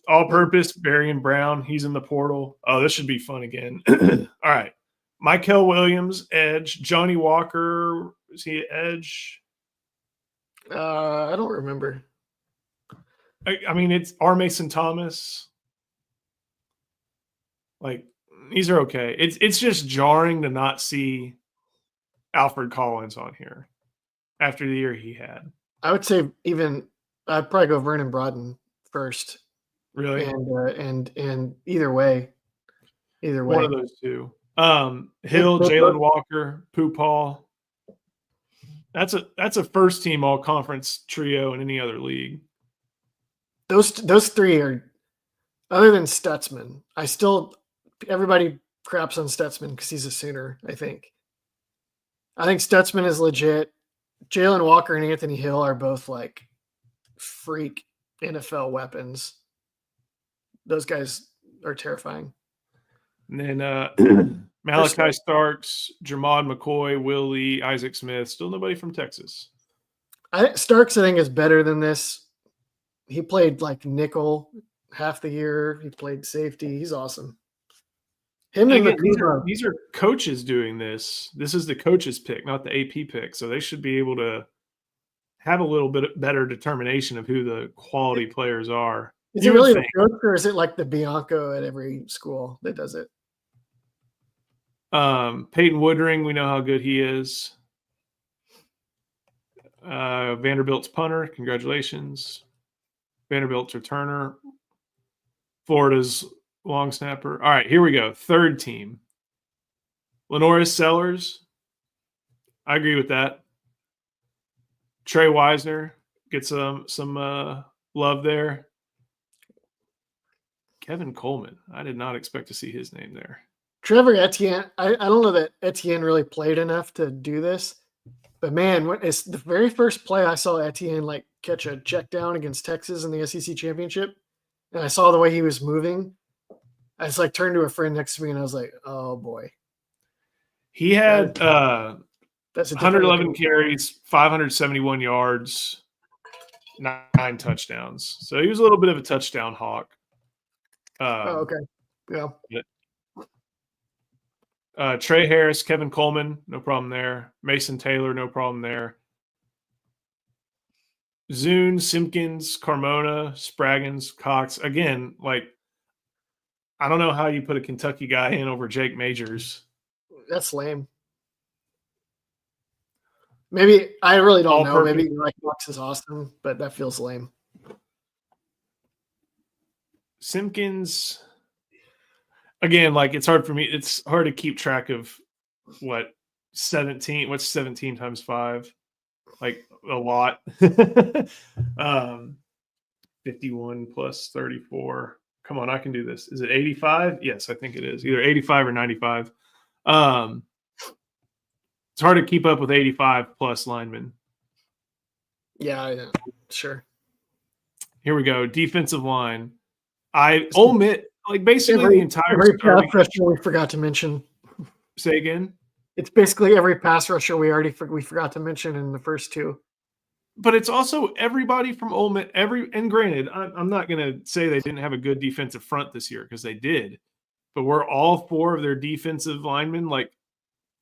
All-purpose, Barian Brown, he's in the portal. Oh, this should be fun again. All right. Michael Williams, edge. Johnny Walker, is he edge? I don't remember. I mean, it's R. Mason Thomas. Like, these are okay. It's just jarring to not see Alfred Collins on here after the year he had. I would say I'd probably go Vernon Broughton first. Really? And either way. One of those 2. Hill, Jalen Walker, Pooh Paul. That's a first team all conference trio in any other league. Those 3 are, other than Stutzman, I still everybody craps on Stutzman because he's a Sooner, I think. I think Stutzman is legit. Jalen Walker and Anthony Hill are both like freak NFL weapons. Those guys are terrifying. And then Malachi Starks, Jermod McCoy, Will Lee, Isaac Smith. Still nobody from Texas. Starks, I think, is better than this. He played like nickel half the year. He played safety. He's awesome. Him and again, these are coaches doing this. This is the coach's pick, not the AP pick. So they should be able to have a little bit better determination of who the quality players are. Is it really the coach, or is it like the Bianco at every school that does it? Peyton Woodring, we know how good he is. Vanderbilt's punter, congratulations. Vanderbilt's returner. Florida's long snapper. All right, here we go. Third team. Lenoris Sellers. I agree with that. Trey Wisner gets some love there. Kevin Coleman. I did not expect to see his name there. Trevor Etienne. I don't know that Etienne really played enough to do this. But man, it's the very first play I saw Etienne like catch a check down against Texas in the SEC championship. And I saw the way he was moving. I just like turned to a friend next to me and I was like, oh boy. He had 111 carries, 571 yards, 9 touchdowns. So he was a little bit of a touchdown hawk. Okay. Yeah. Trey Harris, Kevin Coleman, no problem there. Mason Taylor, no problem there. Zune, Simpkins, Carmona, Spraggins, Cox. Again, like, I don't know how you put a Kentucky guy in over Jake Majors. That's lame. Maybe I really don't know. Maybe like Cox is awesome, but that feels lame. Simpkins, again, like it's hard for me. It's hard to keep track of what's 17 times 5? Like a lot. 51 plus 34. Come on, I can do this. Is it 85? Yes, I think it is. Either 85 or 95. It's hard to keep up with 85 plus linemen. Yeah, sure. Here we go. Defensive line. I omit like basically the entire every pass rusher we forgot to mention. Say again. It's basically every pass rusher we forgot to mention in the first two. But it's also everybody from Ole Miss. And granted, I'm not going to say they didn't have a good defensive front this year because they did. But were all 4 of their defensive linemen like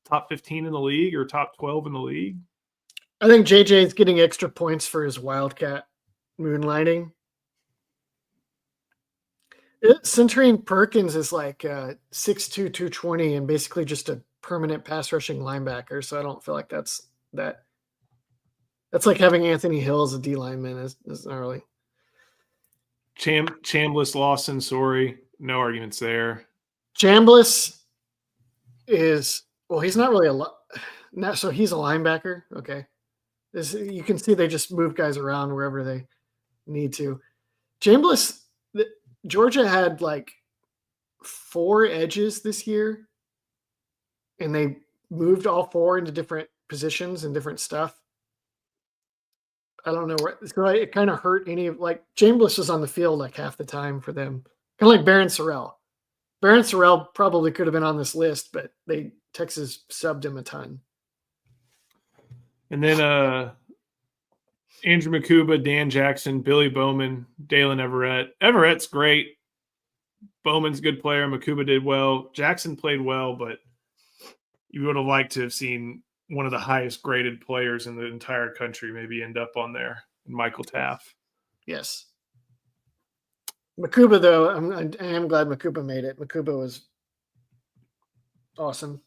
top 15 in the league or top 12 in the league? I think JJ is getting extra points for his Wildcat moonlighting. Centurion Perkins is like 6'2", 220 and basically just a permanent pass rushing linebacker. So I don't feel like that's like having Anthony Hill as a D lineman. Is not really. Chambliss, Lawson, sorry. No arguments there. Chambliss is, he's not really so he's a linebacker. Okay. You can see they just move guys around wherever they need to. Chambliss, Georgia had like 4 edges this year, and they moved all 4 into different positions and different stuff. I don't know where, so it kind of hurt Chambliss was on the field like half the time for them. Kind of like Barron Sorrell. Barron Sorrell probably could have been on this list, but Texas subbed him a ton. And then Andrew Makuba, Dan Jackson, Billy Bowman, Dalen Everett. Everett's great. Bowman's a good player. Makuba did well. Jackson played well, but you would have liked to have seen one of the highest graded players in the entire country maybe end up on there, Michael Taff. Yes. Makuba, though, I am glad Makuba made it. Makuba was awesome.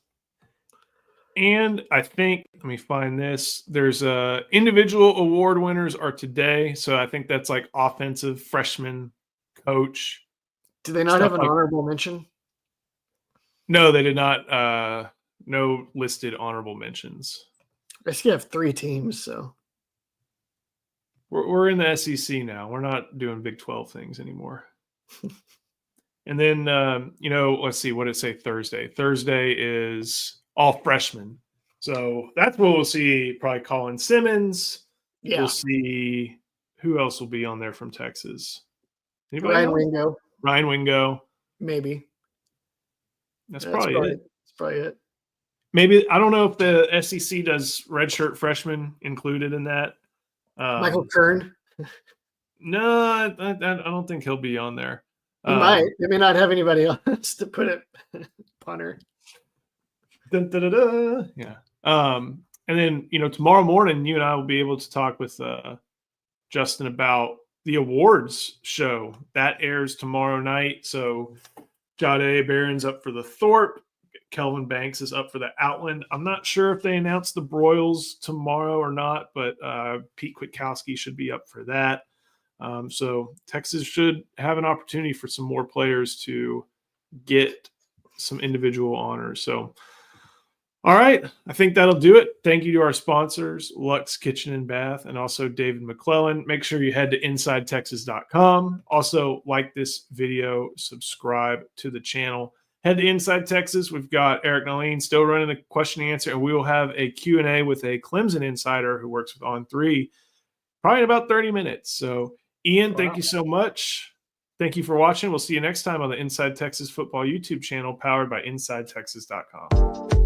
And I think, let me find this. There's individual award winners are today. So I think that's like offensive freshman coach. Do they not have an honorable mention? No, they did not. No listed honorable mentions. I see you have 3 teams, so. We're in the SEC now. We're not doing Big 12 things anymore. And then, let's see, what did it say Thursday? Thursday is all freshmen. So that's what we'll see. Probably Colin Simmons. Yeah. We'll see who else will be on there from Texas. Anybody Ryan else? Wingo. Ryan Wingo. Maybe. That's probably it. That's probably it. Maybe, I don't know if the SEC does redshirt freshmen included in that. Michael Kern. No, I don't think he'll be on there. He might. They may not have anybody else to put it punter. Dun, dun, dun, dun. Yeah. And then, tomorrow morning, you and I will be able to talk with Justin about the awards show. That airs tomorrow night. So Jade Barron's up for the Thorpe. Kelvin Banks is up for the Outland. I'm not sure if they announce the Broyles tomorrow or not, but Pete Kwiatkowski should be up for that. So Texas should have an opportunity for some more players to get some individual honors. So, all right, I think that'll do it. Thank you to our sponsors, Luxe Kitchen and Bath, and also David McClellan. Make sure you head to InsideTexas.com. Also, like this video, subscribe to the channel. Head to Inside Texas. We've got Eric Nalene still running the question and answer, and we will have a Q&A with a Clemson insider who works with On3 probably in about 30 minutes. So, Ian, Thank you so much. Thank you for watching. We'll see you next time on the Inside Texas Football YouTube channel powered by InsideTexas.com.